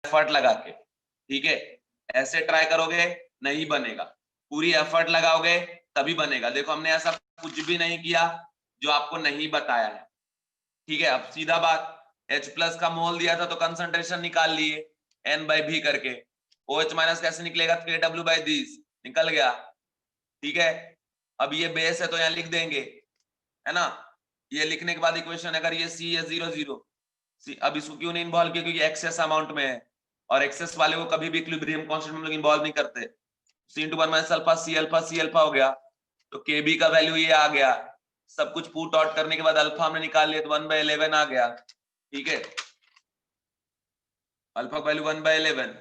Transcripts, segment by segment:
Effort लगा के, ठीक है। ऐसे ट्राई करोगे नहीं बनेगा, पूरी एफर्ट लगाओगे तभी बनेगा। देखो हमने ऐसा कुछ भी नहीं किया जो आपको नहीं बताया है, ठीक है। अब सीधा बात, H+ का मोल दिया था तो कंसंट्रेशन निकाल लिए N/V करके। OH- कैसे निकलेगा, KW/दिस निकल गया, ठीक है। अब ये बेस है तो यहाँ लिख देंगे, है ना। ये लिखने के बाद इक्वेशन, अगर ये C है 0 0, अब इसको क्यों नहीं इन्वॉल्व किया, क्योंकि एक्सेस अमाउंट में है, और एक्सेस वाले को कभी भी इक्विलिब्रियम कांस्टेंट में लोग इन्वॉल्व नहीं करते। C/1 - अल्फा C अल्फा हो गया, तो KB का वैल्यू ये आ गया। सब कुछ पुट आउट करने के बाद अल्फा हमने निकाल लिया तो 1/11 आ गया, ठीक है। Alpha value 1/11।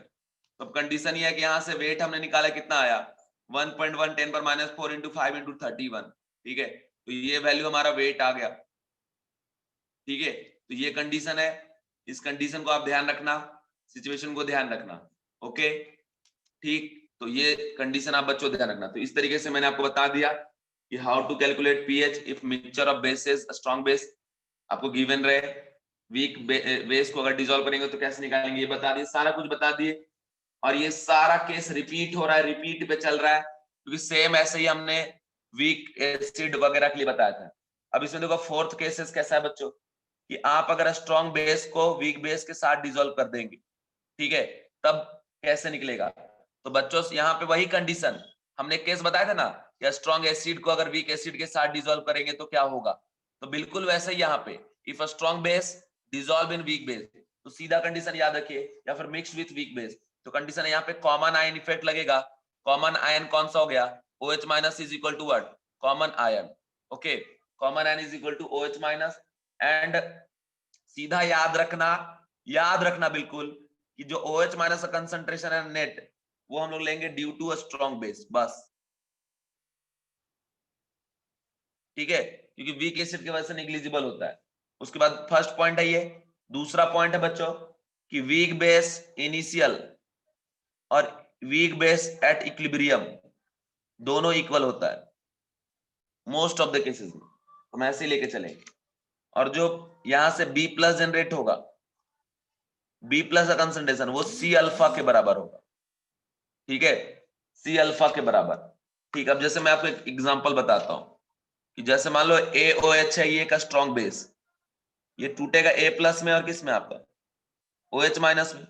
तो कंडीशन ये है कि यहाँ से वेट हमने निकाला, कितना आया 1.1 10⁻⁴ × 5 × 31, ठीक है। तो ये वैल्यू हमारा वेट आ गया, ठीक है। तो ये कंडीशन है, इस कंडीशन को आप ध्यान रखना, सिचुएशन को ध्यान रखना, ओके, ठीक। तो ये कंडीशन आप बच्चों ध्यान रखना। तो इस तरीके से मैंने आपको बता दिया कि how to calculate pH if mixture of bases strong base आपको गिवन रहे, वीक बेस को अगर डिसॉल्व करेंगे तो कैसे निकालेंगे, ये बता दिए, सारा कुछ बता दिए। और ये सारा केस रिपीट हो रहा है, रिपीट पे चल रहा है, क्योंकि सेम ऐसे ही हमने वीक एसिड वगैरह के लिए बताया था। अब इसमें देखो फोर्थ केसेस कैसा है बच्चों, कि आप अगर स्ट्रॉन्ग बेस को वीक बेस के साथ डिसॉल्व कर देंगे, ठीक है, तब कैसे निकलेगा। तो बच्चों यहाँ पे वही कंडीशन हमने केस बताया था ना, कि स्ट्रॉन्ग एसिड को अगर वीक एसिड के साथ डिसॉल्व करेंगे तो क्या होगा। तो बिल्कुल वैसे ही यहाँ पे, if a strong base dissolve in weak base, तो सीधा कंडीशन याद रखिए, या फिर मिक्स विथ वीक बेस, तो कंडीशन है यहाँ पे कॉमन आयन इफेक्ट लगेगा। कॉमन आयन कौन सा हो गया, OH- is equal to what, common ion, okay. Common ion is equal to OH-, and सीधा याद रखना बिल्कुल कि जो OH- का कंसंट्रेशन है नेट, वो हम लोग लेंगे due to a strong base, बस, ठीक है, क्योंकि वीक एसिड की वजह से निग्लिजिबल होता है। उसके बाद फर्स्ट पॉइंट है ये। दूसरा पॉइंट है बच्चों कि वीक बेस इनिशियल और वीक बेस एट इक्विलिब्रियम दोनों इक्वल होता है मोस्ट ऑफ द केसेस में, हम ऐसे ही लेके चलेंगे। और जो यहां से B+ जनरेट होगा, B+ का कंसंट्रेशन वो C अल्फा के बराबर होगा, ठीक है, C अल्फा के बराबर, ठीक। अब जैसे मैं आपको एक एग्जांपल बताता हूं कि जैसे मान लो AOH है, ये का स्ट्रॉन्ग बेस, ये टूटेगा A+ में और किस में आपका OH- में,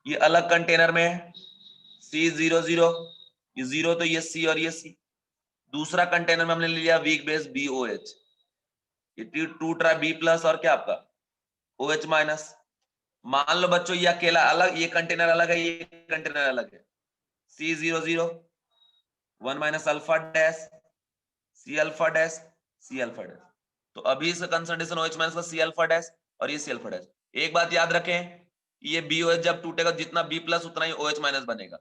ये अलग कंटेनर में है C00, ये 0 तो ये C और ये C। दूसरा कंटेनर में हमने ले लिया वीक बेस BOH, ये टूट रहा है B+ और क्या आपका OH-। मान लो बच्चों ये अकेला अलग, ये कंटेनर अलग है, ये कंटेनर अलग है, C00 1 - alpha dash C alpha dash C alpha dash. तो अभी इसका कंसंट्रेशन OH- का C अल्फा डैश और ये C अल्फा डैश। एक बात याद रखें, ये BOH जब टूटेगा जितना B+ उतना ही OH- बनेगा।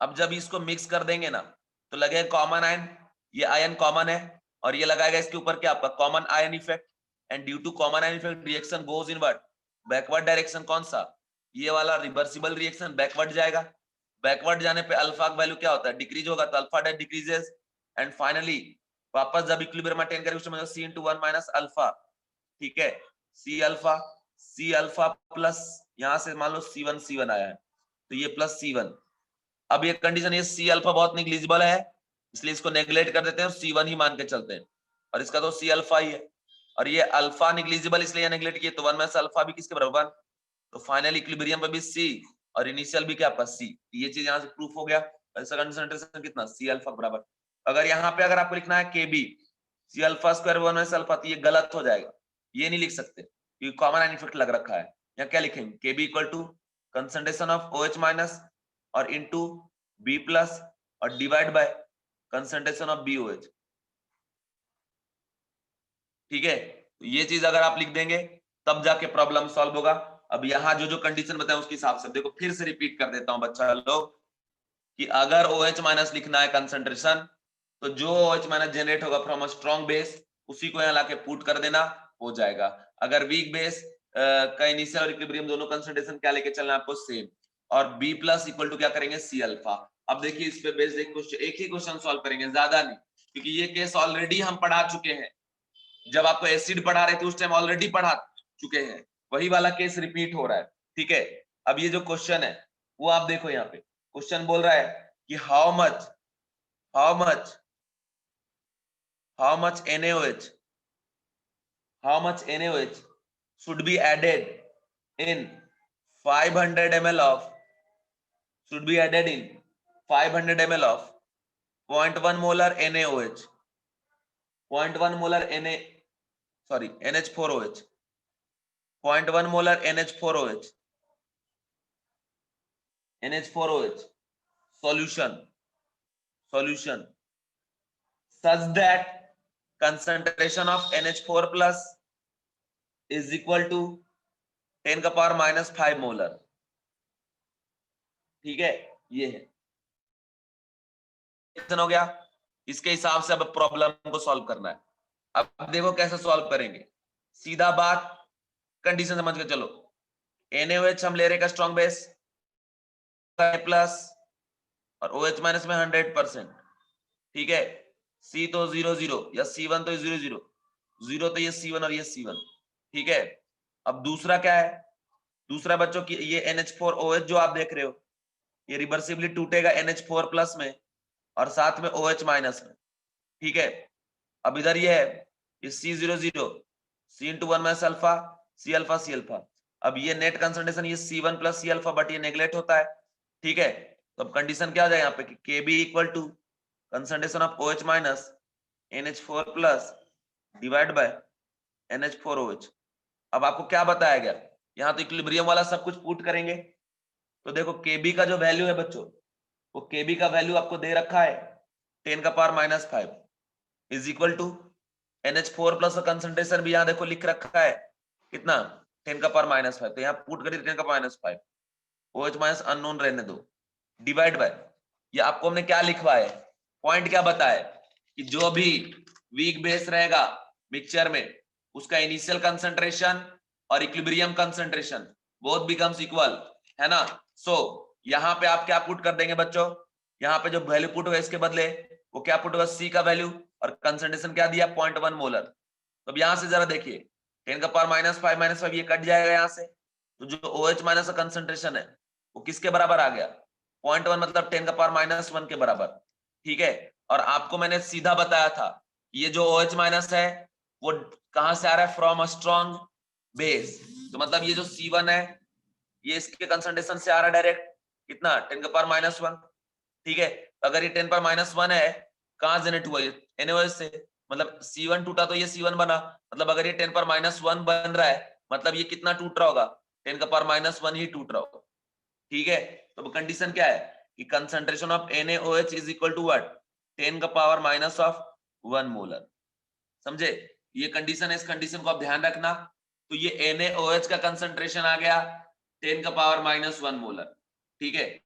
अब जब इसको मिक्स कर देंगे ना, तो लगेगा कॉमन आयन, ये आयन कॉमन है, और ये लगाएगा इसके ऊपर क्या आपका common ion effect, and due to common ion effect reaction goes in what, backward direction. कौन सा, ये वाला रिवर्सिबल रिएक्शन बैकवर्ड जाएगा। बैकवर्ड जाने पे अल्फा का वैल्यू क्या होता है, डिक्रीज होगा, तो alpha dash decreases, and finally वापस जब इक्विलिब्रियम अटेन करेगा उसमें C × 1 - अल्फा, ठीक है, C अल्फा प्लस, यहां से मान लो C1 आया है, तो ये प्लस C1। अब ये कंडीशन, ये C अल्फा बहुत निग्लिजिबल है, इसलिए इसको नेग्लेक्ट कर देते हैं, C1 ही मान के चलते हैं, और इसका तो C अल्फा ही है, और ये अल्फा निग्लिजिबल इसलिए नेग्लेक्ट किया, तो 1 - अल्फा भी किसके बराबर 1। तो फाइनल इक्विलिब्रियम पे भी C और इनिशियल भी क्या आपका C, ये चीज यहां से प्रूफ हो गया। इसका कंसंट्रेशन कितना C अल्फा बराबर। अगर यहाँ पे अगर आपको लिखना है KB C alpha square 1 - alpha, तो ये गलत हो जाएगा, ये नहीं लिख सकते क्योंकि कॉमन आयन इफेक्ट लग रखा है। यहाँ क्या लिखेंगे, KB = कंसंट्रेशन ऑफ OH- और इनटू B+ और divide by concentration of BOH, ठीक है। तो ये चीज अगर आप लिख देंगे तब जाके प्रॉब्लम सॉल्व होगा। अब यहाँ जो जो कंडीशन बताए उसके हिसाब से देखो, फिर से रिपीट कर देता हूं बच्चा लोग, कि अगर OH- लिखना है कंसंट्रेशन, तो जो OH- जनरेट होगा फ्रॉम अ स्ट्रॉन्ग बेस, उसी को यहाँ लाके पुट कर देना, हो जाएगा। अगर वीक बेस का इनिशियल और इक्विलिब्रियम दोनों कंसंट्रेशन क्या लेके चलना है आपको, सेम, और B+ इक्वल टू क्या करेंगे C अल्फा। अब देखिए इस पे बेस्ड एक ही क्वेश्चन सॉल्व करेंगे, ज्यादा नहीं, क्योंकि ये केस ऑलरेडी हम पढ़ा चुके हैं। जब आपको एसिड पढ़ा रहे थे उस टाइम ऑलरेडी पढ़ा चुके हैं, वही वाला केस रिपीट हो रहा है, ठीक है। अब ये जो क्वेश्चन है वो आप देखो, यहाँ पे क्वेश्चन बोल रहा है कि how much NaOH should be added in 500 ml of 0.1 molar NaOH, 0.1 molar NH4OH, 0.1 molar NH4OH solution such that concentration of NH4 plus is equal to 10 का पावर -5 मोलर। ठीक है, ये है हो गया। इसके हिसाब से अब प्रॉब्लम को सॉल्व करना है। अब देखो कैसे सॉल्व करेंगे, सीधा बात, कंडीशन समझ के चलो। NaOH हम ले रहे का स्ट्रॉन्ग बेस प्लस और OH माइनस में 100%। ठीक है, C तो 0 0 या C1 तो 0 0 0 तो ये C1 और ये C1। ठीक है, अब दूसरा क्या है, दूसरा बच्चों की ये NH4OH जो आप देख रहे हो ये रिवर्सिबली टूटेगा NH4 प्लस में और साथ में OH माइनस में। ठीक है, अब इधर ये है ये C0 0 C into 1 minus alpha C alpha C alpha. अब ये नेट कंसंट्रेशन ये C1 plus C alpha, but ये नेग्लेक्ट होता है। ठीक है, तो अब कंडीशन क्या हो जाएगा यहाँ पे कि Kb equal to concentration of OH minus NH4 plus divide by NH4OH। अब आपको क्या बताया गया, यहाँ तो इक्विलिब्रियम वाला सब कुछ पुट करेंगे। तो देखो Kb का जो वैल्यू है बच्चों, वो Kb का वैल्यू आपको दे रखा है 10 का power -5 is equal to NH4 plus का कंसंट्रेशन भी यहाँ देखो लिख रखा है कितना 10 का पावर -5, तो यहाँ पुट करिए 10 का पावर -5, OH माइनस अननोन रहने दो, डिवाइड बाय ये आपको हमने क्या लिखवाया है, पॉइंट क्या बताया कि जो भी वीक बेस रहेगा मिक्सचर में उसका इनिशियल कंसंट्रेशन और equilibrium concentration both becomes equal, है ना। सो यहाँ पे आप क्या पुट कर देंगे बच्चों, यहाँ पे जो वैल्यू पुट होगा इसके बदले वो क्या पुट होगा, C का वैल्यू और कंसंट्रेशन क्या दिया 0.1 मोलर। तो अब यहाँ से जरा देखिए 10 का पावर -5 ये कट जाएगा यहाँ से, तो जो OH माइनस का कंसंट्रेशन है वो किसके बराबर आ गया 0.1, मतलब 10 का पावर -1 के बराबर। ठीक है, और आपको मैंने सीधा बताया था ये जो OH माइनस है वो कहां से आ रहा है, फ्रॉम अ स्ट्रॉन्ग बेस। तो मतलब ये जो C1 है ये इसके कंसंट्रेशन से आ रहा है डायरेक्ट, कितना 10 का पावर -1। ठीक है, अगर ये 10 पर -1 है कहां जनरेट हुआ ये NaOH से, मतलब C1 टूटा तो ये C1 बना, मतलब अगर ये 10 पर -1 बन रहा है मतलब ये कितना टूट रहा होगा 10 का पावर -1 ही टूट रहा होगा। ठीक है, तो कंडीशन क्या है कि concentration of NaOH is equal to what 10 का पावर -1 मोलर। समझे, ये कंडीशन है, इस कंडीशन को आप ध्यान रखना। तो ये NaOH का कंसंट्रेशन आ गया 10 का पावर -1 मोलर। ठीक है,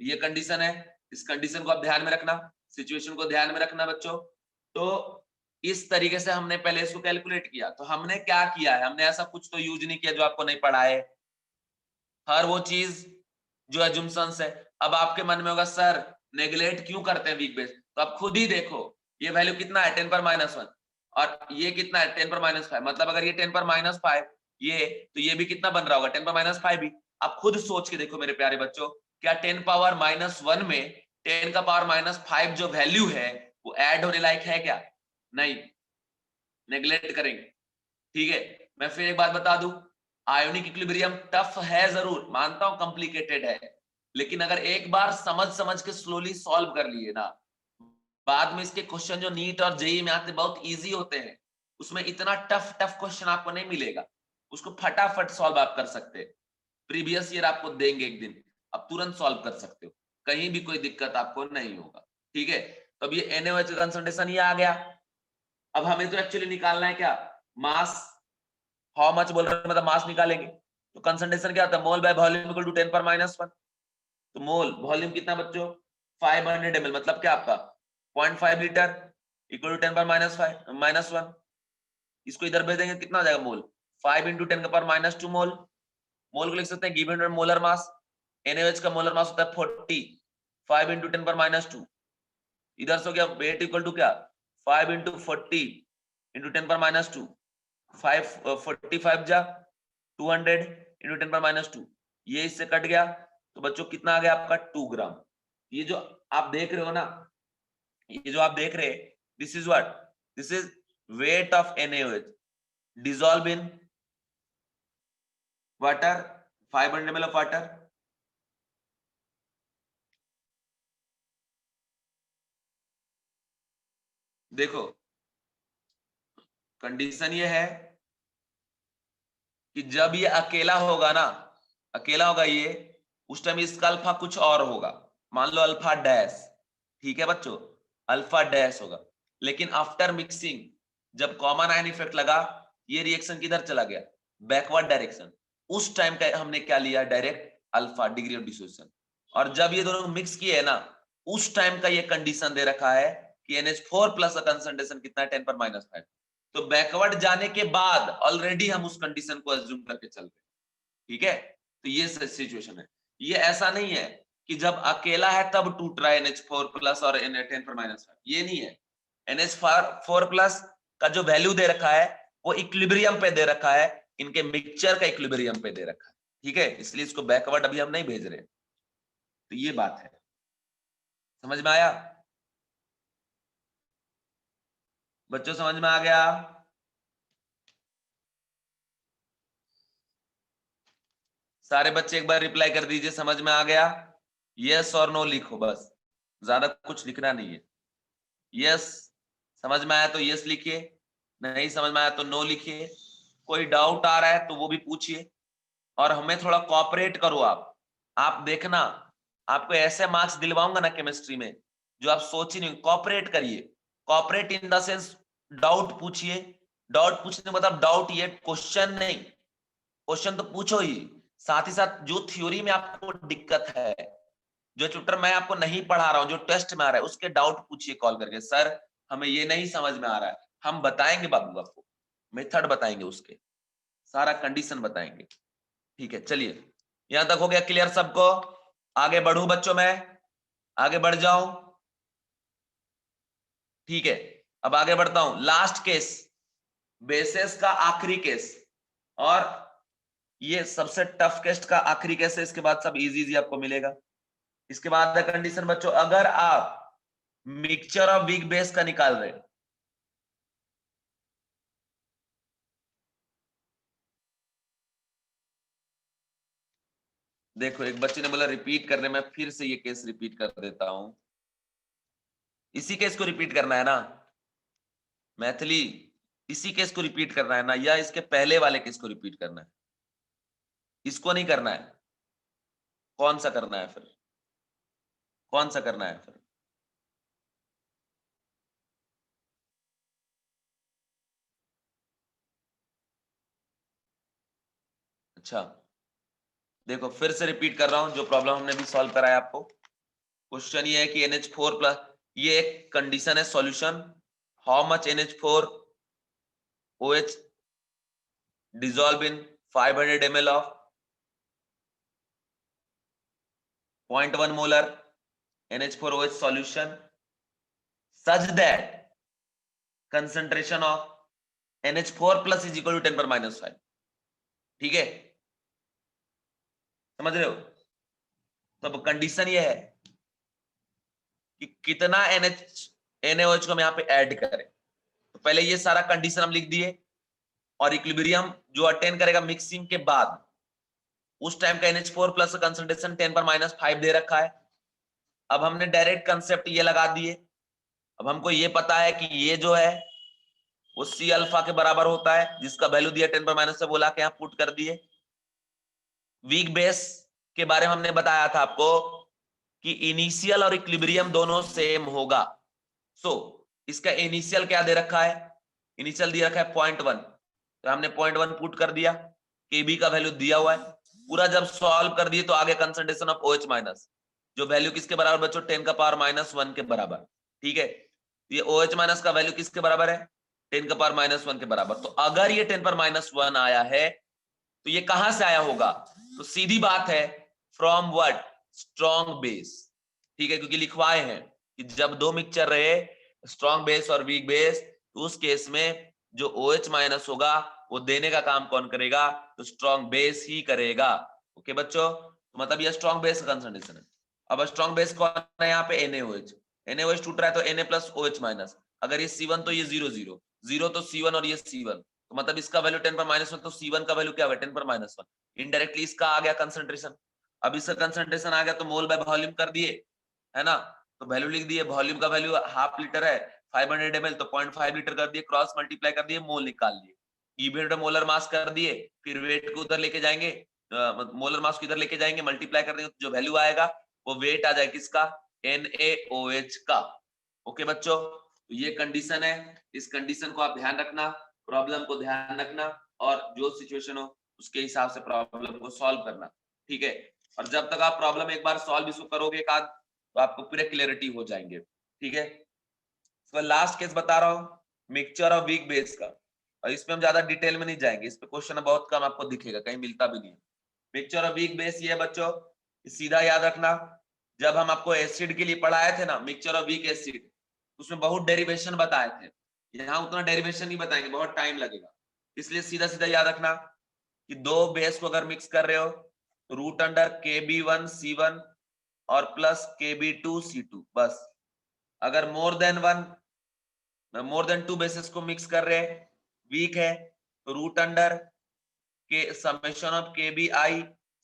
ये कंडीशन है, इस कंडीशन को आप ध्यान में रखना, सिचुएशन को ध्यान में रखना बच्चों। तो इस तरीके से हमने पहले इसको कैलकुलेट किया। तो हमने क्या किया है, हमने ऐसा कुछ तो यूज नहीं किया जो आपको नहीं पढ़ा है, हर वो चीज जो एजम्पशंस है। अब आपके मन में होगा सर नेग्लेक्ट क्यों करते हैं वीक बेस, तो आप खुद ही देखो ये वैल्यू कितना है 10 पर -1 और ये कितना है 10 पर -5, मतलब अगर ये 10 पर -5 ये, तो ये भी कितना बन रहा होगा 10 पर -5 भी। आप खुद सोच के देखो मेरे प्यारे बच्चों, क्या 10 पावर -1 में 10 का पावर -5 जो वैल्यू है वो ऐड होने लायक है क्या, नहीं, नेग्लेक्ट करेंगे। ठीक है, मैं फिर एक बात बता दूं, आयोनिक इक्विलिब्रियम टफ है जरूर, मानता हूं कॉम्प्लिकेटेड है, लेकिन अगर एक बार समझ समझ के स्लोली सॉल्व कर लिए ना, बाद में इसके क्वेश्चन जो नीट और जेई में आते बहुत इजी होते हैं, उसमें इतना टफ टफ क्वेश्चन आपको नहीं मिलेगा, उसको फटाफट सॉल्व आप कर सकते हैं। प्रीवियस ईयर आपको देंगे एक दिन, आप तुरंत सॉल्व कर सकते हो, कहीं भी कोई दिक्कत आपको नहीं होगा। ठीक है, तो अब ये NaOH का कंसंट्रेशन ये आ गया। अब हमें तो एक्चुअली निकालना है क्या, मास, हाउ मच बोल रहे हैं मतलब मास निकालेंगे। तो कंसंट्रेशन क्या होता है, मोल बाय वॉल्यूम इक्वल टू 10 पर -1। तो मोल वॉल्यूम कितना बच्चों 500 ml, मतलब क्या आपका 0.5 लीटर इक्वल टू 10 पर -1। इसको इधर भेज देंगे कितना हो जाएगा मोल 5 इंटू 10 का पावर -2 मोल। मोल को लिख सकते हैं गिवन मोलर मास, NaOH का मोलर मास होता है 40, 5 इंटू 10 पर -2, इधर से हो गया वेट इक्वल टू क्या 5 इंटू 40 इंटू 10 पर -2, 5 45 जा 200 इंटू 10 पर -2, ये इससे कट गया, तो बच्चों कितना आ गया आपका 2 ग्राम। ये जो आप देख रहे हो ना, ये जो आप देख रहे हैं, this is what, this is weight of NaOH dissolve in water, 500 ml of water। देखो कंडीशन ये है कि जब ये अकेला होगा ना, अकेला होगा ये, उस टाइम इसका अल्फा कुछ और होगा, मान लो अल्फा डैश, ठीक है बच्चों, अल्फा डैश होगा। लेकिन आफ्टर मिक्सिंग जब कॉमन आयन इफेक्ट लगा, ये रिएक्शन किधर चला गया, बैकवर्ड डायरेक्शन। उस टाइम का हमने क्या लिया, direct alpha, degree of dissociation. और जब ये दोनों मिक्स किए है ना, उस टाइम का ये कंडीशन दे रखा है कि NH4 प्लस का कंसंट्रेशन कितना है, 10⁻⁵। तो बैकवर्ड जाने के बाद ऑलरेडी हम उस कंडीशन को अज्यूम करके चल रहे, ठीक है। तो ये सिचुएशन है। ये ऐसा नहीं है कि जब अकेला है तब टूट रहा है NH4 प्लस और 10⁻⁵, ये नहीं है। NH4 प्लस का जो वैल्यू दे रखा है वो इक्विलिब्रियम पे दे रखा है, इनके मिक्सचर का इक्विलिब्रियम पे दे रखा है, ठीक है। इसलिए इसको बैकवर्ड अभी हम नहीं भेज रहे। तो ये बात है, समझ में आया बच्चों, समझ में आ गया। सारे बच्चे एक बार रिप्लाई कर दीजिए, समझ में आ गया। यस और नो लिखो, बस ज्यादा कुछ लिखना नहीं है। यस समझ में आया तो यस लिखिए, नहीं समझ में आया तो नो लिखिए। कोई डाउट आ रहा है तो वो भी पूछिए, और हमें थोड़ा कोऑपरेट करो। आप देखना, आपको ऐसे मार्क्स दिलवाऊंगा ना केमिस्ट्री में जो आप सोच ही नहीं। कोऑपरेट करिए, cooperate in the sense doubt पूछिए। डाउट पूछने मतलब डाउट ये क्वेश्चन नहीं, क्वेश्चन तो पूछो ही, साथ ही साथ जो थ्योरी में आपको दिक्कत है, जो चैप्टर मैं आपको नहीं पढ़ा रहा हूं, जो टेस्ट में आ रहा है, उसके डाउट पूछिए कॉल करके, सर हमें ये नहीं समझ में आ रहा है। हम बताएंगे बाबू आपको, मेथड बताएंगे, उसके सारा कंडीशन बताएंगे, ठीक है। चलिए यहां तक हो गया क्लियर सबको। आगे बढ़ू बच्चों, मैं आगे बढ़ जाऊं, ठीक है। अब आगे बढ़ता हूं, लास्ट केस, बेसिस का आखिरी केस, और ये सबसे टफ केस का आखिरी केस है। इसके बाद सब इजी इजी आपको मिलेगा। इसके बाद कंडीशन बच्चों, अगर आप मिक्सचर ऑफ वीक बेस का निकाल रहे, देखो एक बच्चे ने बोला रिपीट करने में, फिर से ये केस रिपीट कर देता हूं। इसी केस को रिपीट करना है ना मैथिली, इसी केस को रिपीट करना है ना, या इसके पहले वाले केस को रिपीट करना है? इसको नहीं करना है, कौन सा करना है फिर, कौन सा करना है फिर? अच्छा देखो फिर से रिपीट कर रहा हूं, जो प्रॉब्लम हमने भी सॉल्व कराया आपको। क्वेश्चन ये है कि NH4 प्लस, ये एक कंडीशन है, solution, how much NH4 OH dissolve in 500 ml of 0.1 molar NH4OH solution such that concentration of NH4 plus is equal to 10⁻⁵। ठीक है, समझ रहे हो? तो अब कंडीशन ये है कि कितना NaOH को हम यहाँ पे ऐड करें। तो पहले ये सारा कंडीशन हम लिख दिए, और इक्विलिब्रियम जो अटेन करेगा मिक्सिंग के बाद, उस टाइम का NH4 प्लस कंसंट्रेशन 10⁻⁵ दे रखा है। अब हमने डायरेक्ट कंसेप्ट ये लगा दिए। अब हमको ये पता है कि ये जो है वो C अल्फा के बराबर होता है, जिसका वैल्यू दिया 10⁻⁻, से बोला के यहाँ पुट कर दिए। वीक बेस के बारे में हमने बताया था आपको कि इनिशियल और इक्विलिब्रियम दोनों सेम होगा। सो इसका इनिशियल क्या दे रखा है, इनिशियल दिया रखा है 0.1, तो हमने 0.1 पुट कर दिया, Kb का वैल्यू दिया हुआ है। पूरा जब सॉल्व कर दिए तो आगे कंसंट्रेशन ऑफ OH माइनस, जो वैल्यू किसके बराबर बच्चों, 10⁻⁻1 के बराबर, ठीक है। ये OH माइनस का वैल्यू किसके बराबर है, 10⁻⁻1 के बराबर। तो अगर ये 10⁻⁻1 आया है तो ये कहां से आया होगा, तो सीधी बात है फ्रॉम व्हाट, स्ट्रॉन्ग बेस, ठीक है, क्योंकि लिखवाए हैं कि जब दो मिक्सचर रहे, स्ट्रॉन्ग बेस और वीक बेस, तो उस केस में जो OH माइनस होगा वो देने का काम कौन करेगा, तो स्ट्रॉन्ग बेस ही करेगा। ओके बच्चों, तो मतलब ये स्ट्रॉन्ग बेस का कंसंट्रेशन है। अब स्ट्रॉन्ग बेस कौन है यहाँ पे? NaOH। NaOH टूट रहा है तो Na प्लस OH माइनस, अगर ये C1 तो ये 0 0 0 तो C1 और ये C1, तो मतलब इसका वैल्यू 10 पर -1, तो C1 का वैल्यू क्या हुआ? 10 पर -1। इनडायरेक्टली इसका आ गया कंसंट्रेशन। अब इसका कंसंट्रेशन आ गया तो मोल बाय वॉल्यूम कर दिए, है ना, तो वैल्यू लिख दिए। वॉल्यूम का वैल्यू हाफ लीटर है, 500 ml, तो 0.5 लीटर कर दिए, क्रॉस मल्टीप्लाई कर दिए, मोल निकाल लिए। ईवेंट मोलर मास कर दिए, फिर वेट को उधर लेके जाएंगे, मोलर मास को इधर लेके जाएंगे, मल्टीप्लाई कर देंगे, तो जो वैल्यू आएगा वो वेट आ जाएगा किसका? NaOH का। ओके बच्चों, तो ये कंडीशन है। इस कंडीशन को आप ध्यान रखना, प्रॉब्लम को ध्यान रखना, और जो सिचुएशन हो उसके हिसाब से प्रॉब्लम को सॉल्व करना, ठीक है। और जब तक आप प्रॉब्लम एक बार सॉल्व इसको करोगे एक आध, तो आपको पूरे क्लियरिटी हो जाएंगे, ठीक है। तो लास्ट केस बता रहा हूँ, मिक्सचर ऑफ वीक बेस का, और इसमें हम ज्यादा डिटेल में नहीं जाएंगे, इस पे क्वेश्चन बहुत कम आपको दिखेगा, कहीं मिलता भी नहीं। मिक्सचर ऑफ वीक बेस ये बच्चों सीधा याद रखना, जब हम आपको एसिड के लिए पढ़ाए थे ना, मिक्सचर ऑफ वीक एसिड, उसमें बहुत डेरिवेशन बताए थे। यहाँ उतना डेरिवेशन नहीं बताएंगे, बहुत टाइम लगेगा, इसलिए सीधा सीधा याद रखना कि दो बेस को अगर मिक्स कर रहे हो तो रूट अंडर Kb1C1 और प्लस Kb2C2, बस। अगर मोर देन टू बेसिस को मिक्स कर रहे हैं, वीक है, तो रूट अंडर के summation of KBi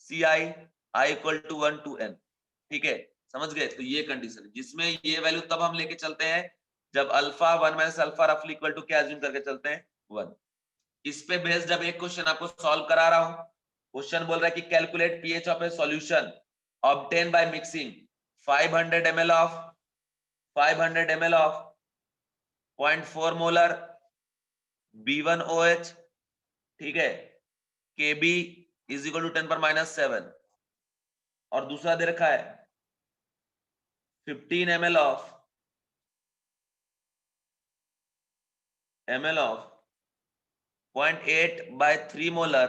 CI i equal to 1 to n, ठीक है, समझ गए। तो ये कंडीशन है जिसमें ये वैल्यू तब हम लेके चलते हैं जब अल्फा 1 माइनस अल्फा रफली इक्वल टू क्या अज्यूम करके चलते हैं? 1। इस पे बेस्ड जब एक क्वेश्चन आपको सॉल्व करा रहा हूं, क्वेश्चन बोल रहा है कि calculate pH of A solution obtain by mixing 500 ml of 0.4 molar B1OH, ठीक है, Kb इज इक्वल टू 10 पर -7, और दूसरा दे रखा है 15 ml of 0.8/3 molar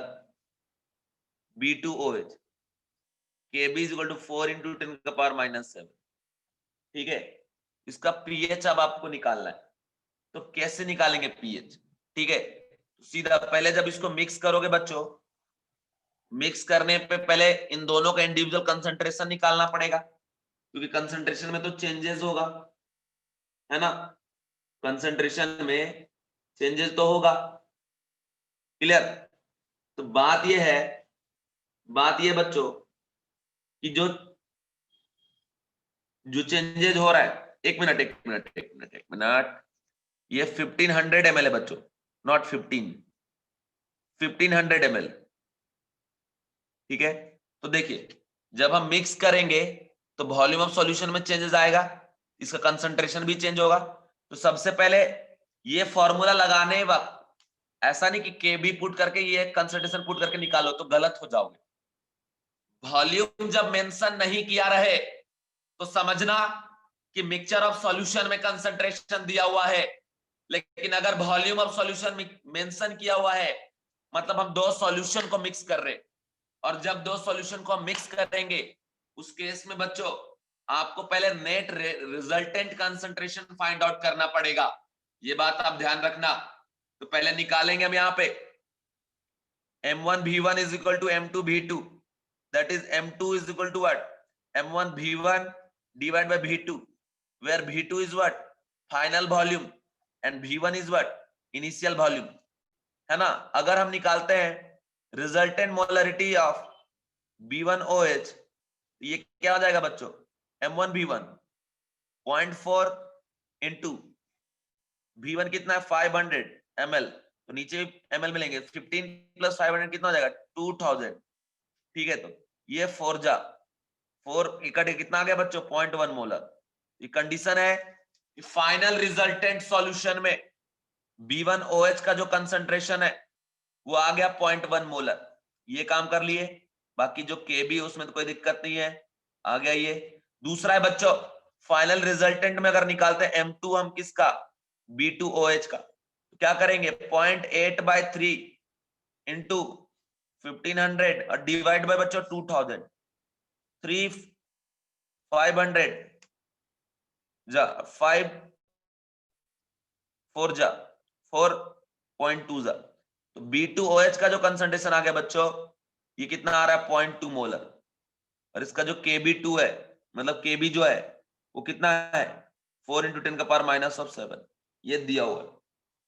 B2OH, Kb is equal to 4 into 10 का पावर -7, ठीक है। इसका पीएच अब आपको निकालना है, तो कैसे निकालेंगे पीएच? ठीक है, तो सीधा पहले जब इसको मिक्स करोगे बच्चों, मिक्स करने पे पहले इन दोनों का इंडिविजुअल कंसंट्रेशन निकालना पड़ेगा, क्योंकि कंसंट्रेशन में तो चेंजेस होगा, है ना, कंसंट्रेशन में चेंजेस तो होगा, क्लियर। तो बात ये बच्चों कि जो जो चेंजेस हो रहा है, एक मिनट, ये 1500 ml है बच्चों, नॉट 1500 ml, ठीक है। तो देखिए जब हम मिक्स करेंगे तो वॉल्यूम ऑफ सॉल्यूशन में चेंजेस आएगा, इसका कंसंट्रेशन भी चेंज होगा। तो सबसे पहले ये फॉर्मूला लगाने वक्त ऐसा नहीं कि Kb पुट करके ये कंसंट्रेशन पुट करके निकालो, तो गलत हो जाओगे। वॉल्यूम जब मेंशन नहीं किया रहे तो समझना कि मिक्सचर ऑफ सॉल्यूशन में कंसंट्रेशन दिया हुआ है, लेकिन अगर वॉल्यूम ऑफ सॉल्यूशन मेंशन किया हुआ है, मतलब हम दो सॉल्यूशन को मिक्स कर रहे, और जब दो सॉल्यूशन को हम मिक्स करेंगे उस केस में बच्चों आपको पहले net resultant concentration find out करना पड़ेगा, ये बात आप ध्यान रखना। तो पहले निकालेंगे हम यहाँ पे M1V1 is equal to M2V2, that is M2 is equal to what? M1V1 divided by V2, where V2 is what? Final volume and V1 is what? Initial volume, है ना। अगर हम निकालते हैं रिजल्टेंट मोलरिटी ऑफ B1OH, ये क्या हो जाएगा बच्चों? M1V1 0.4 इंटू V1 कितना है? 500 ml, तो नीचे ml मिलेंगे, 15 प्लस 500 कितना हो जाएगा? 2000, ठीक है। तो ये 4 इकट्ठे कितना आ गया बच्चों? 0.1 मोलर। ये कंडीशन है कि फाइनल रिजल्टेंट सॉल्यूशन में B1OH का जो कंसंट्रेशन है वो आ गया 0.1 मोलर, ये काम कर लिए। बाकी जो Kb उसमें तो कोई दिक्कत नहीं है, आ गया ये। दूसरा है बच्चों फाइनल रिजल्टेंट में अगर निकालते हैं M2 हम किसका? B2OH का, तो क्या करेंगे? 0.8/3 इंटू 1500 और डिवाइड बाय बच्चों 2000, 500 जा 5 4 जा 4.2 जा, तो B2OH का जो कंसंट्रेशन आ गया बच्चों ये कितना आ रहा है 0.2 मोलर, और इसका जो Kb2 है, मतलब Kb जो है वो कितना है 4 × 10⁻⁻⁷ ये दिया हुआ है।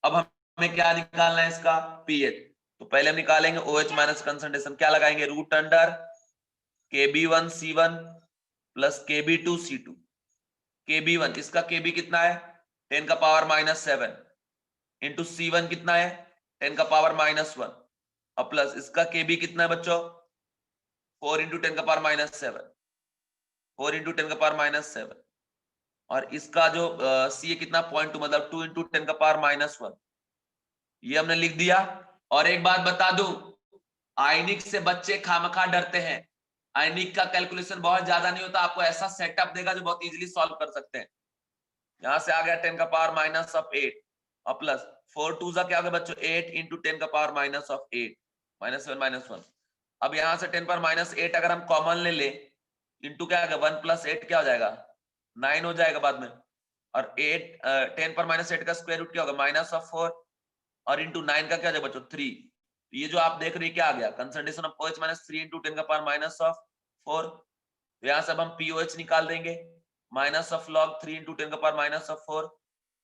अब हमें क्या निकालना है इसका pH, तो पहले हम निकालेंगे OH माइनस कंसंट्रेशन, क्या लगाएंगे root under Kb1C1 plus Kb2C2। Kb1 इसका Kb कितना है 10⁻⁷ इंटू C1 कितना है 10⁻⁻1 और प्लस इसका Kb कितना है बच्चों 4 × 10⁻⁷, 4 × 10⁻⁷, और इसका जो सी कितना 0.2 मतलब 2 × 10⁻⁻1 ये हमने लिख दिया। और एक बात बता दूं, आयनिक से बच्चे खामखा डरते हैं, आयनिक का कैलकुलेशन बहुत ज्यादा नहीं होता, आपको ऐसा सेटअप देगा जो बहुत इजीली सॉल्व कर सकते हैं। यहां से आ गया 10⁻⁻8 और प्लस 4 2 क्या हो गया बच्चों 8 × 10⁻⁸ -7 -1। अब यहां से 10⁻⁸ अगर हम कॉमन ले ले इंटू क्या आएगा 1 + 8 क्या हो जाएगा 9 हो जाएगा बाद में, और 10⁻⁸ का स्क्वायर रूट क्या होगा -4 और इंटू 9 का क्या हो जाएगा बच्चों 3। ये जो आप देख रहे हैं क्या आ गया कंसंट्रेशन ऑफ OH -3 × 10⁻⁴। तो यहां से अब हम POH निकाल देंगे -log 3 × 10⁻⁴।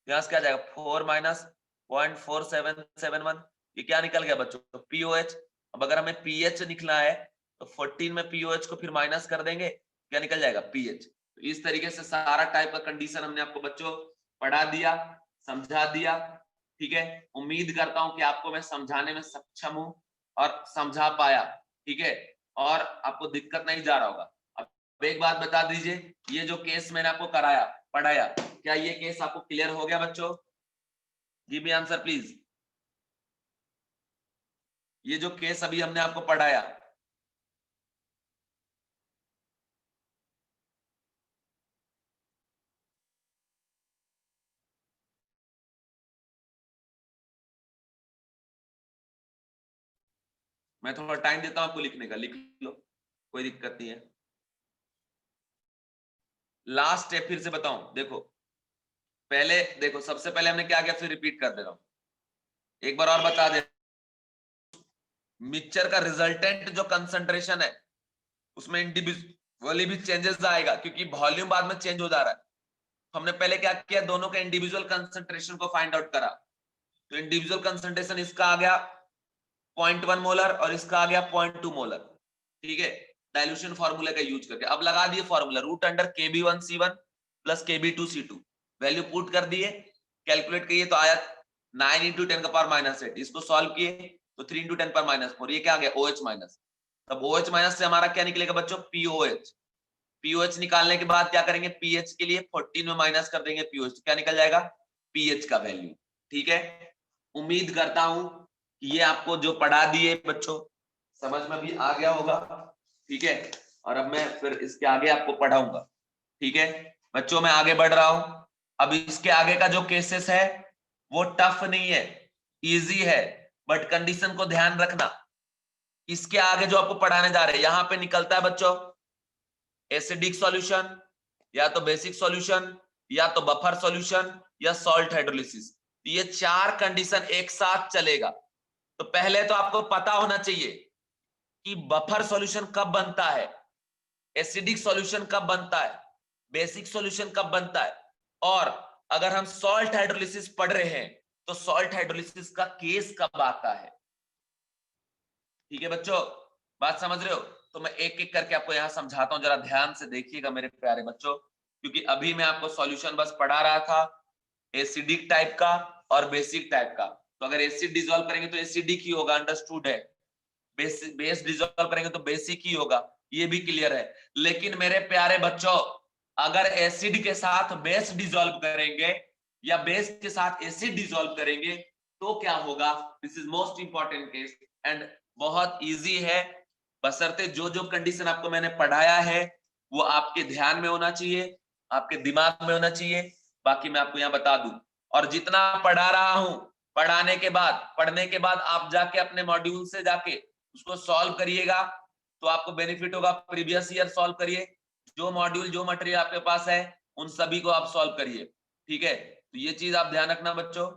यहां से क्या आ जाएगा 4 -0.4771। ये क्या निकल गया बच्चों तो POH। अब अगर हमें pH निकलना है तो 14 में POH को फिर माइनस कर देंगे, क्या निकल जाएगा pH। तो इस तरीके से सारा टाइप का कंडीशन हमने आपको बच्चों पढ़ा दिया, समझा दिया। ठीक है, उम्मीद करता हूं कि आपको मैं समझाने में सक्षम हूं और समझा पाया। ठीक है, और आपको दिक्कत नहीं जा रहा होगा। अब एक बात बता दीजिए, ये जो केस मैंने आपको कराया पढ़ाया, क्या ये केस आपको क्लियर हो गया बच्चों? Give me answer please. ये जो केस अभी हमने आपको पढ़ाया, मैं थोड़ा टाइम देता हूं आपको लिखने का, लिख लो कोई दिक्कत नहीं है। लास्ट स्टेप फिर से बताऊं, देखो पहले देखो सबसे पहले हमने क्या किया फिर रिपीट कर दे रहा हूं एक बार और बता दे। मिक्सचर का रिजल्टेंट जो कंसंट्रेशन है उसमें इंडिविजुअली भी चेंजेस आएगा क्योंकि वॉल्यूम बाद में चेंज हो जा रहा है। हमने पहले क्या किया दोनों के इंडिविजुअल कंसंट्रेशन को फाइंड आउट करा, तो इंडिविजुअल कंसंट्रेशन इसका आ गया 0.1 मोलर और इसका आ गया 0.2 मोलर। ठीक है, डाइल्यूशन फार्मूला का यूज करके अब लगा दिए formula root under Kb1C1 plus Kb2C2, value put कर दिए, कैलकुलेट किए तो आया 9 × 10⁻⁸। इसको सॉल्व किए तो 3 × 10⁻⁴, ये क्या आ गया OH माइनस। तब OH माइनस से हमारा क्या निकलेगा बच्चों POH। POH निकालने के बाद क्या करेंगे pH के लिए 14 में माइनस कर देंगे POH, क्या निकल जाएगा pH का वैल्यू। ठीक है, उम्मीद करता हूं कि ये आपको जो पढ़ा दिए बच्चों समझ में भी आ गया होगा। ठीक है, और अब मैं फिर इसके आगे आपको पढ़ाऊंगा। ठीक है बच्चों, मैं आगे बढ़ रहा हूं। अब इसके आगे का जो केसेस है वो टफ नहीं है, इजी है, बट कंडीशन को ध्यान रखना। इसके आगे जो आपको पढ़ाने जा रहे हैं यहां पे निकलता है बच्चों एसिडिक सॉल्यूशन, या तो बेसिक सॉल्यूशन, या तो बफर सॉल्यूशन, या सॉल्ट हाइड्रोलिसिस। ये चार कंडीशन एक साथ चलेगा। तो पहले तो आपको पता होना चाहिए कि बफर सॉल्यूशन कब बनता है, एसिडिक सॉल्यूशन कब बनता है, बेसिक सॉल्यूशन कब बनता है, और अगर हम सॉल्ट हाइड्रोलिसिस पढ़ रहे हैं तो सॉल्ट हाइड्रोलिसिस का केस कब आता है। ठीक है बच्चों, बात समझ रहे हो? तो मैं एक एक करके आपको यहां समझाता हूं, जरा ध्यान से देखिएगा मेरे प्यारे बच्चों, क्योंकि अभी मैं आपको सॉल्यूशन बस पढ़ा रहा था एसिडिक टाइप का और बेसिक टाइप का। तो अगर एसिड डिसॉल्व करेंगे तो एसिडिक ही होगा, अंडरस्टूड है। बेस डिसॉल्व करेंगे तो बेसिक ही होगा, ये भी क्लियर है। लेकिन मेरे प्यारे बच्चों, अगर एसिड के साथ बेस डिसॉल्व करेंगे या बेस के साथ एसिड डिसॉल्व करेंगे तो क्या होगा, this is most important case and बहुत इजी है। बशर्ते जो जो कंडीशन आपको मैंने पढ़ाया है वो आपके ध्यान में होना चाहिए, आपके दिमाग में होना चाहिए। बाकी मैं आपको यहाँ बता दूं, और जितना पढ़ा रहा हूं पढ़ने के बाद आप जाके अपने मॉड्यूल से जाके उसको सॉल्व करिएगा तो आपको बेनिफिट होगा। प्रीवियस ईयर सॉल्व करिए, जो मॉड्यूल जो मटेरियल आपके पास है उन सभी को आप सॉल्व करिए। ठीक है, तो ये चीज आप ध्यान रखना बच्चों।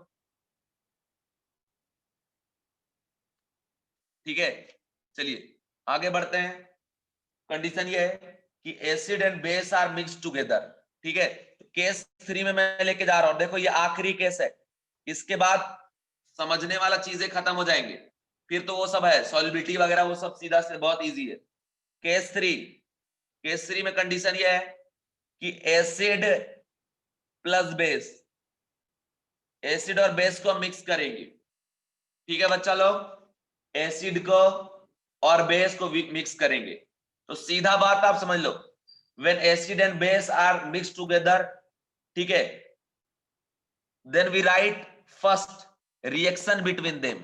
ठीक है, चलिए आगे बढ़ते हैं। कंडीशन ये है कि acid and base are mix together, ठीक है। केस 3 में मैं लेके जा रहा हूं, देखो ये आखिरी केस है, इसके बाद समझने वाला चीजें खत्म हो जाएंगे, फिर तो वो सब है सॉल्युबिलिटी वगैरह, वो सब सीधा से बहुत इजी है। केस 3 में कंडीशन ये है कि एसिड प्लस बेस, एसिड और बेस को हम मिक्स करेंगे, ठीक है बच्चा लोग, एसिड को और बेस को मिक्स करेंगे। तो सीधा बात आप समझ लो, when acid and base are mix together, ठीक है, then we write first reaction between them,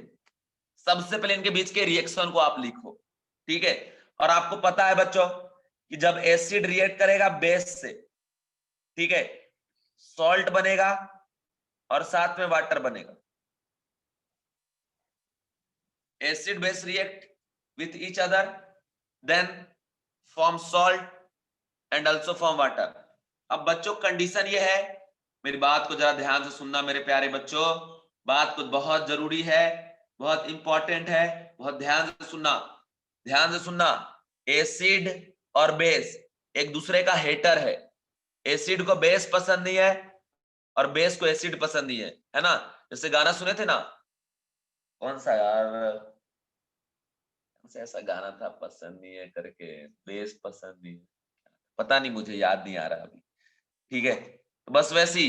सबसे पहले इनके बीच के रिएक्शन को आप लिखो, ठीक है। और आपको पता है बच्चों कि जब एसिड रिएक्ट करेगा बेस से, ठीक है, सॉल्ट बनेगा और साथ में वाटर बनेगा। Acid base react with each other, then form salt and also form water. अब बच्चों कंडीशन ये है, मेरी बात को जरा ध्यान से सुनना मेरे प्यारे बच्चों, बात कुछ बहुत जरूरी है, बहुत इंपॉर्टेंट है, बहुत ध्यान से सुनना, ध्यान से सुनना। एसिड और बेस एक दूसरे का हेटर है, एसिड को बेस पसंद नहीं है और बेस को एसिड पसंद नहीं है ना। जैसे गाना सुने थे ना, कौन सा यार, ऐसा गाना था, पसंद नहीं है करके, बेस पसंद नहीं है, पता नहीं, मुझे याद नहीं आ रहा अभी, ठीक है। तो बस वैसी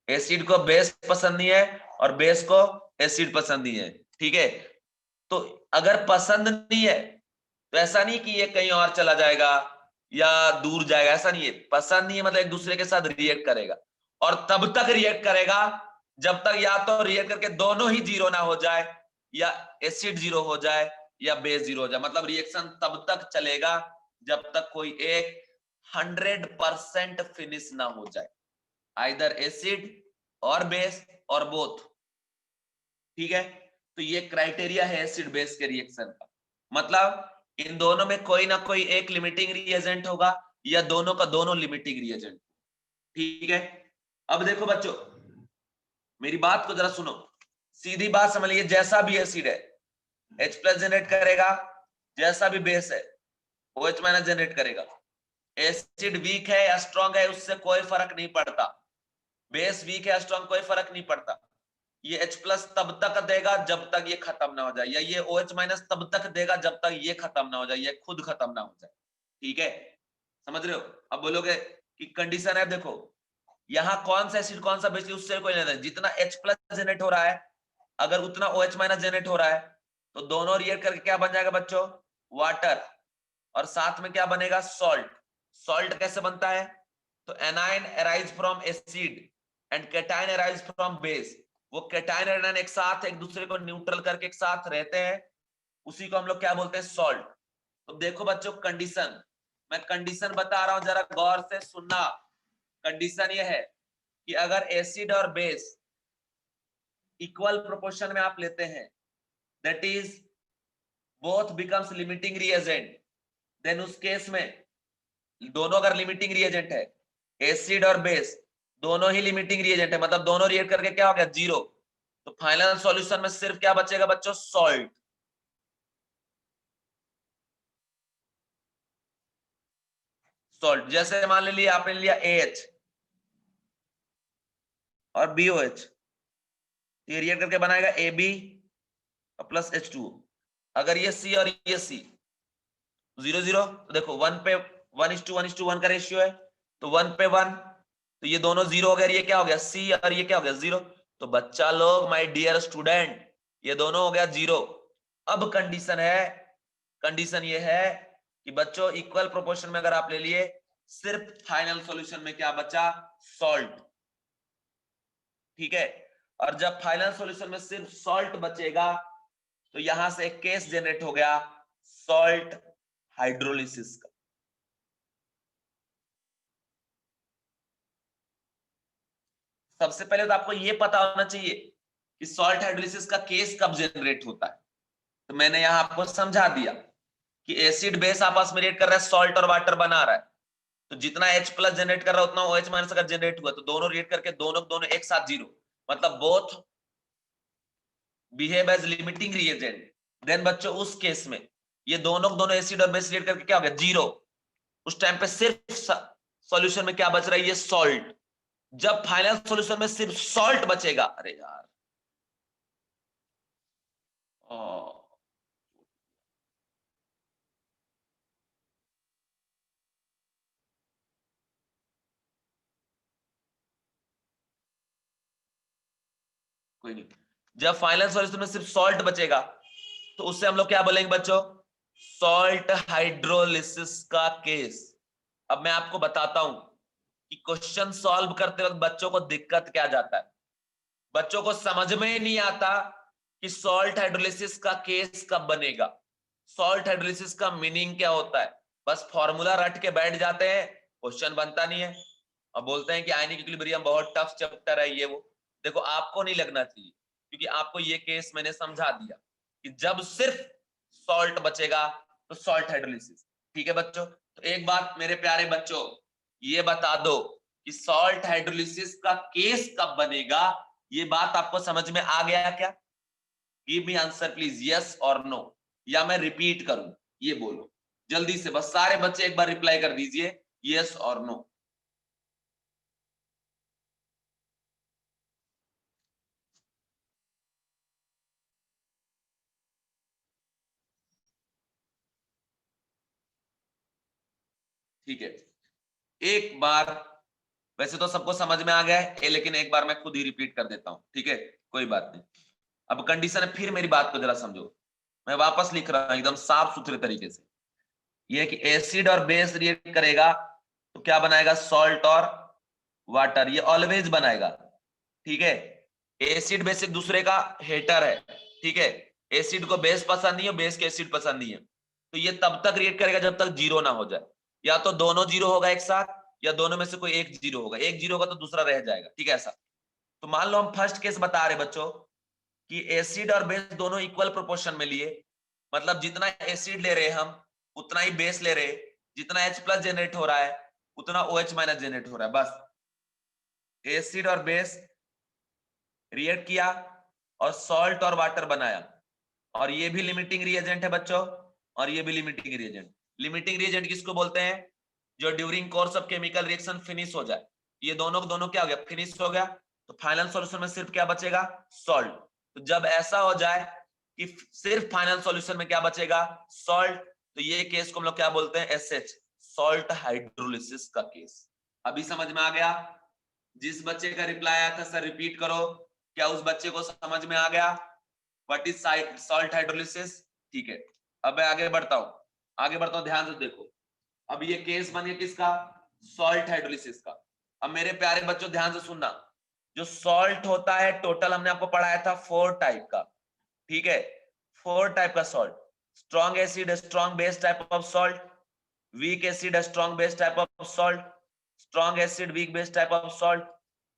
एसिड को बेस पसंद नहीं है और बेस को एसिड पसंद नहीं है, ठीक है। तो अगर पसंद नहीं है तो ऐसा नहीं कि ये कहीं और चला जाएगा या दूर जाएगा, ऐसा नहीं है। पसंद नहीं है मतलब एक दूसरे के साथ रिएक्ट करेगा, और तब तक रिएक्ट करेगा जब तक या तो रिएक्ट करके दोनों ही जीरो ना हो जाए, या एसिड जीरो हो जाए या बेस जीरो हो जाए। मतलब रिएक्शन तब तक चलेगा जब तक कोई एक 100% फिनिश ना हो जाए, आइदर एसिड और बेस और बोथ, ठीक है। तो ये क्राइटेरिया है एसिड बेस के रिएक्शन का, मतलब इन दोनों में कोई ना कोई एक लिमिटिंग रिएजेंट होगा या दोनों का दोनों लिमिटिंग रिएजेंट, ठीक है। अब देखो बच्चों, मेरी बात को जरा सुनो, सीधी बात समझ लीजिए, जैसा भी एसिड है H+ जनरेट करेगा, जैसा भी बेस है OH- जनरेट करेगा। एसिड वीक है या स्ट्रांग है उससे कोई फर्क नहीं पड़ता, बेस वीक है या स्ट्रांग कोई फर्क नहीं पड़ता। ये H+ तब तक देगा जब तक ये खत्म ना हो जाए, या ये OH- तब तक देगा जब तक ये खत्म ना हो जाए, ये खुद खत्म ना हो जाए, ठीक है। समझ रहे हो। अब बोलोगे कि कंडीशन है, देखो यहाँ कौन सा एसिड कौन सा बेस उससे कोई नहीं, जितना H+ जनरेट हो रहा है अगर उतना OH- जनरेट हो रहा है तो दोनों रिएक्ट करके क्या बन जाएगा बच्चों, वाटर, और साथ में क्या बनेगा, सॉल्ट। सॉल्ट कैसे बनता है, तो A9 arise from acid and cation arise from base. वो कैटाइन और एनाइन एक साथ एक दूसरे को न्यूट्रल करके एक साथ रहते हैं, उसी को हम लोग क्या बोलते हैं, सॉल्ट। तो देखो बच्चों कंडीशन, मैं कंडीशन बता रहा हूं, जरा गौर से सुनना। कंडीशन ये है कि अगर एसिड और बेस इक्वल प्रोपोर्शन में आप लेते हैं, that is both becomes limiting reagent, then उस केस में दोनों अगर लिमिटिंग रिएजेंट है, एसिड और बेस दोनों ही लिमिटिंग रिएजेंट है, मतलब दोनों रिएक्ट करके क्या हो गया, जीरो, तो फाइनल सॉल्यूशन में सिर्फ क्या बचेगा बच्चों, सॉल्ट। सॉल्ट जैसे मान लीजिए आपने लिया AH और BOH, ये रिएक्ट करके बनाएगा AB प्लस H2O। अगर ये C और ये C 0 0, तो देखो 1 पे 1:1:1 का रेशियो है, तो 1 पे 1, तो ये दोनों जीरो हो गया, ये क्या हो गया C और ये क्या हो गया जीरो। तो बच्चा लोग, माय डियर स्टूडेंट, ये दोनों हो गया जीरो। अब कंडीशन है, कंडीशन ये है कि बच्चों इक्वल प्रोपोर्शन में अगर आप ले लिए, सिर्फ फाइनल सॉल्यूशन में क्या बचा, सॉल्ट, ठीक है। और जब फाइनल सॉल्यूशन में सिर्फ सॉल्ट बचेगा तो यहां से एक केस जनरेट हो गया, सॉल्ट हाइड्रोलिसिस का। सबसे पहले तो आपको यह पता होना चाहिए कि सॉल्ट हाइड्रोलिसिस का केस कब जनरेट होता है। तो मैंने यहां आपको समझा दिया कि एसिड बेस आपस में रिएक्ट कर रहा है, सॉल्ट और वाटर बना रहा है, तो जितना H+ जनरेट कर रहा है उतना OH- अगर जनरेट हुआ तो दोनों रिएक्ट करके दोनों दोनों एक साथ जीरो, मतलब both behave as limiting reagent. Then बच्चों उस केस में ये दोनों एसिड और बेस रिएक्ट करके क्या हो गया, जीरो। उस टाइम पे सिर्फ सॉल्यूशन में क्या बच रहा है, ये सॉल्ट। जब फाइनल सॉल्यूशन में सिर्फ सॉल्ट बचेगा, अरे यार कोई नहीं, जब फाइनल सॉल्यूशन में सिर्फ सॉल्ट बचेगा तो उससे हम लोग क्या बोलेंगे बच्चों, सॉल्ट हाइड्रोलिसिस का केस। अब मैं आपको बताता हूं कि क्वेश्चन सॉल्व करते वक्त बच्चों को दिक्कत क्या जाता है। बच्चों को समझ में ही नहीं आता कि सॉल्ट हाइड्रोलिसिस का केस कब बनेगा, सॉल्ट हाइड्रोलिसिस का मीनिंग क्या होता है। बस फॉर्मूला रट के बैठ जाते हैं, क्वेश्चन बनता नहीं है, और बोलते हैं कि आयनिक इक्विलिब्रियम बहुत टफ चैप्टर है ये वो। देखो आपको नहीं लगना चाहिए, क्योंकि आपको ये केस मैंने समझा दिया कि जब सिर्फ सॉल्ट बचेगा तो सॉल्ट हाइड्रोलिसिस। ठीक है बच्चों, तो एक बात मेरे प्यारे बच्चों ये बता दो कि सॉल्ट हाइड्रोलिसिस का केस कब बनेगा, ये बात आपको समझ में आ गया क्या? Give me answer please, yes और नो, या मैं रिपीट करूं, ये बोलो जल्दी से, बस सारे बच्चे एक बार रिप्लाई कर दीजिए, यस और नो। ठीक है, एक बार, वैसे तो सबको समझ में आ गया है लेकिन एक बार मैं खुद ही रिपीट कर देता हूं, ठीक है, कोई बात नहीं। अब कंडीशन है, फिर मेरी बात को जरा समझो, मैं वापस लिख रहा हूं एकदम साफ सुथरे तरीके से। ये कि एसिड और बेस रिएक्ट करेगा तो क्या बनाएगा, सॉल्ट और वाटर, ये ऑलवेज बनाएगा। ठीक है, एसिड बेस एक दूसरे का हेटर है, ठीक है, एसिड को बेस पसंद नहीं है, बेस के एसिड पसंद नहीं है, तो ये तब तक रिएक्ट करेगा जब तक जीरो ना हो जाए, या तो दोनों जीरो होगा एक साथ, या दोनों में से कोई एक जीरो होगा, एक जीरो होगा तो दूसरा रह जाएगा, ठीक है ऐसा। तो मान लो हम फर्स्ट केस बता रहे बच्चों कि एसिड और बेस दोनों इक्वल प्रोपोर्शन में लिए, मतलब जितना एसिड ले रहे हम उतना ही बेस ले रहे, जितना H प्लस जनरेट हो रहा है उतना OH माइनस जनरेट हो रहा है, बस। एसिड और बेस रिएक्ट किया और सॉल्ट और वाटर बनाया, और ये भी लिमिटिंग रिएजेंट है बच्चों, और ये भी लिमिटिंग रिएजेंट। लिमिटिंग रिएजेंट किसको बोलते हैं, जो during course of chemical reaction finish हो जाए। ये दोनों दोनों क्या हो गया, फिनिश हो गया, तो फाइनल सॉल्यूशन में सिर्फ क्या बचेगा, सॉल्ट। तो जब ऐसा हो जाए कि सिर्फ फाइनल सॉल्यूशन में क्या बचेगा, सॉल्ट, तो ये केस को हम लोग क्या बोलते हैं, SH, सॉल्ट हाइड्रोलिसिस का केस। अभी समझ में आ गया? जिस बच्चे का रिप्लाई आया था सर रिपीट करो, क्या उस बच्चे को समझ में आ गया व्हाट इज सॉल्ट हाइड्रोलिसिस? ठीक है, अब मैं आगे बढ़ता हूं, ध्यान से देखो। अब ये केस बन गया किसका, सॉल्ट हाइड्रोलिसिस का। अब मेरे प्यारे बच्चों ध्यान से सुनना, जो सॉल्ट होता है टोटल हमने आपको पढ़ाया था 4 टाइप का, ठीक है, 4 टाइप का salt. Strong acid, strong base type of salt, weak acid, strong base type of salt, strong acid, weak base type of salt,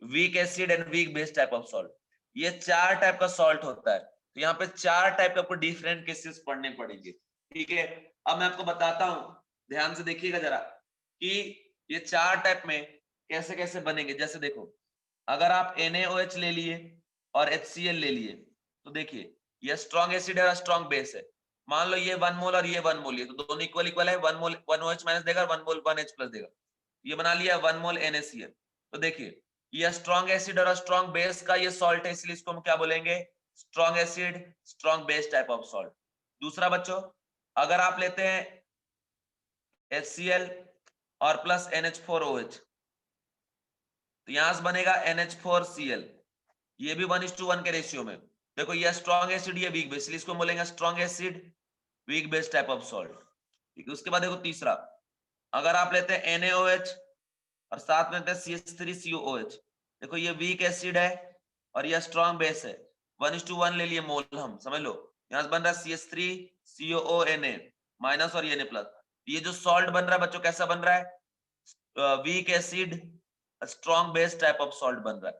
weak acid and weak base type of salt. ये 4 type का salt होता है, तो यहाँ पे 4 type के आपको different cases पढ़ने पड़ेंगे, ठीक है। अब मैं आपको बताता हूं, ध्यान से देखिएगा जरा कि ये 4 टाइप में कैसे कैसे बनेंगे। जैसे देखो, अगर आप NaOH ले लिए और HCl ले लिए, तो देखिए ये स्ट्रॉन्ग एसिड है और स्ट्रॉन्ग बेस है। मान लो ये 1 मोल और ये 1 मोल, ये तो दोनों इक्वल इक्वल है, 1 मोल 1 OH माइनस देगा, 1 मोल 1 H प्लस देगा, ये बना लिया 1 मोल NaCl। तो देखिए ये स्ट्रॉन्ग एसिड और स्ट्रॉन्ग बेस का ये सॉल्ट है, इसलिए इसको हम क्या बोलेंगे, strong acid, strong base type of salt. दूसरा बच्चों, अगर आप लेते हैं HCl और प्लस NH4OH, तो यहां से बनेगा NH4Cl, ये भी 1:1 के रेशियो में। देखो ये स्ट्रॉन्ग एसिड, ये वीक बेस, इसलिए इसको बोलेंगे strong acid weak base type of salt, ठीक है। उसके बाद देखो तीसरा, अगर आप लेते हैं NaOH और साथ में लेते हैं CH3COOH, देखो ये वीक एसिड है और ये स्ट्रॉन्ग बेस है, 1:1 ले लिए मोल हम, समझ लो। यहां से बन रहा है CH3COONA माइनस और ये Na प्लस। ये जो सॉल्ट बन रहा है बच्चों कैसा बन रहा है, weak acid strong base type of salt बन रहा है,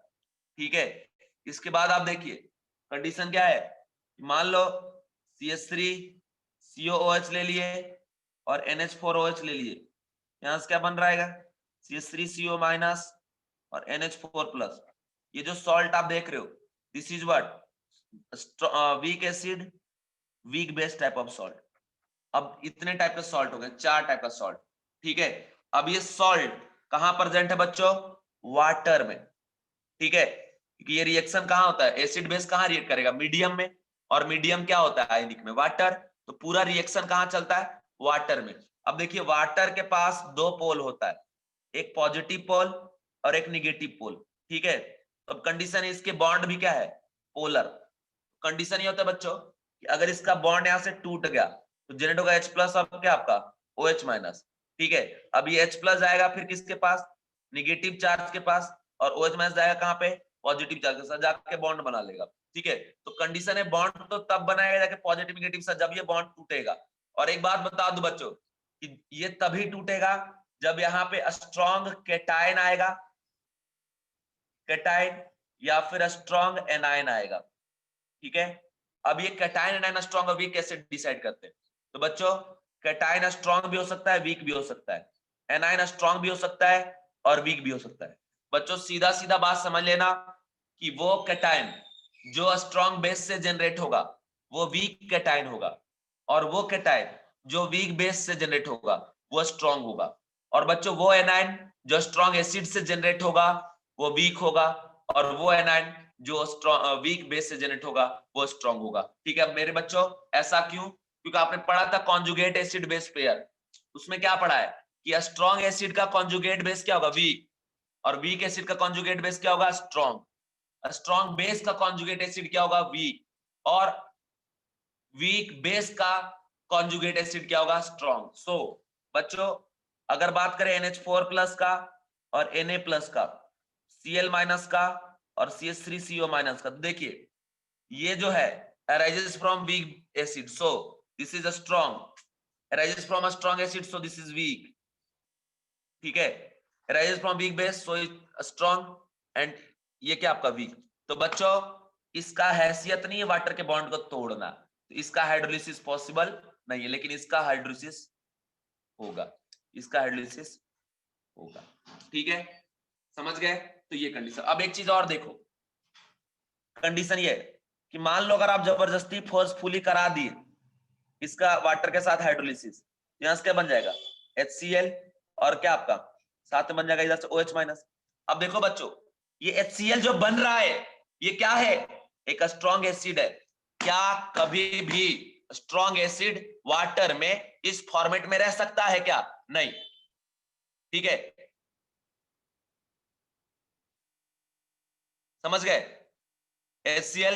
ठीक है। इसके बाद आप देखिए कंडीशन क्या है, मान लो CH3COOH ले लिए और NH4OH ले लिए, यहां से क्या बन रहा है, CH3CO माइनस और NH4 प्लस। ये जो सॉल्ट आप देख रहे हो, this is what, weak acid weak base type of salt. अब इतने टाइप के सॉल्ट हो गए, 4 टाइप का सॉल्ट, ठीक है। अब ये सॉल्ट कहां प्रेजेंट है बच्चों? वाटर में, ठीक है, क्योंकि ये रिएक्शन कहां होता है, एसिड बेस कहां रिएक्ट करेगा? मीडियम में, और मीडियम क्या होता है आयनिक में? वाटर। तो पूरा रिएक्शन कहां चलता है? वाटर में। अब देखिए वाटर के पास दो पोल होता है, एक पॉजिटिव पोल और एक निगेटिव पोल, ठीक है। अब कंडीशन है इसके बॉन्ड भी क्या है? पोलर। कंडीशन ये होता है बच्चों कि अगर इसका बॉन्ड यहां से टूट गया तो जनरेट होगा H प्लस और क्या आपका OH माइनस, ठीक है। अब ये H प्लस जाएगा फिर किसके पास? निगेटिव चार्ज के पास, और OH माइनस जाएगा कहां पे? पॉजिटिव चार्ज के साथ, जाके बॉन्ड बना लेगा, ठीक है। तो कंडीशन है बॉन्ड तो तब बनाएगा जाके पॉजिटिव निगेटिव साथ जब ये बॉन्ड टूटेगा। और एक बात बता दूं बच्चों कि ये तभी टूटेगा जब यहाँ पे स्ट्रॉन्ग केटायन आएगा, केटायन, या फिर स्ट्रॉन्ग एनायन आएगा, ठीक है। अब ये कैटायन एनायन स्ट्रॉन्ग और वीक कैसे डिसाइड करते हैं? तो बच्चों कैटायन स्ट्रॉन्ग भी हो सकता है, वीक भी हो सकता है, एनायन स्ट्रॉन्ग भी हो सकता है और वीक भी हो सकता है। बच्चों सीधा सीधा बात समझ लेना कि वो कैटायन जो स्ट्रॉन्ग बेस से जनरेट होगा वो वीक कैटायन होगा, और वो कैटायन जो वीक बेस से जनरेट होगा वो स्ट्रॉन्ग होगा। और बच्चों वो एनायन जो स्ट्रॉन्ग एसिड से जनरेट होगा वो वीक होगा, और वो एनायन जो स्ट्रॉन्ग वीक बेस से जनरेट होगा वो स्ट्रॉन्ग होगा, ठीक है। अब मेरे बच्चों ऐसा क्यों? क्योंकि आपने पढ़ा था कॉन्जुगेट एसिड बेस पेयर, उसमें क्या पढ़ा है कि स्ट्रॉन्ग एसिड का कॉन्जुगेट बेस क्या होगा? वीक, और वीक एसिड का कॉन्जुगेट बेस क्या होगा? स्ट्रॉन्ग। स्ट्रॉन्ग बेस का कॉन्जुगेट एसिड क्या होगा? वीक, और वीक बेस का कॉन्जुगेट एसिड क्या होगा? स्ट्रॉन्ग। सो बच्चों अगर बात करें NH4 प्लस का और Na प्लस का, Cl माइनस का और CH3CO माइनस का, तो देखिए ये जो है arises from weak acid, so this is a strong, arises from a strong acid, so this is weak, ठीक है। arises from weak base, so it's strong, and ये क्या आपका weak। तो बच्चों इसका हैसियत नहीं है वाटर के बॉन्ड को तोड़ना, तो इसका हाइड्रोलिसिस पॉसिबल नहीं है, लेकिन इसका हाइड्रोलिसिस होगा, इसका हाइड्रोलिसिस होगा, ठीक है। समझ गए? तो ये कंडीशन। अब एक चीज और देखो, कंडीशन ये है कि मान लो अगर आप जबरदस्ती फोर्सफुली करा दिए इसका वाटर के साथ हाइड्रोलिसिस, यहां से क्या बन जाएगा? HCl, और क्या आपका साथ में बन जाएगा इधर से OH माइनस। अब देखो बच्चों ये HCl जो बन रहा है ये क्या है? एक स्ट्रॉन्ग एसिड है। क्या कभी भी स्ट्रॉन्ग एसिड वाटर में इस फॉर्मेट में रह सकता है क्या? नहीं, ठीक है। समझ गए? HCl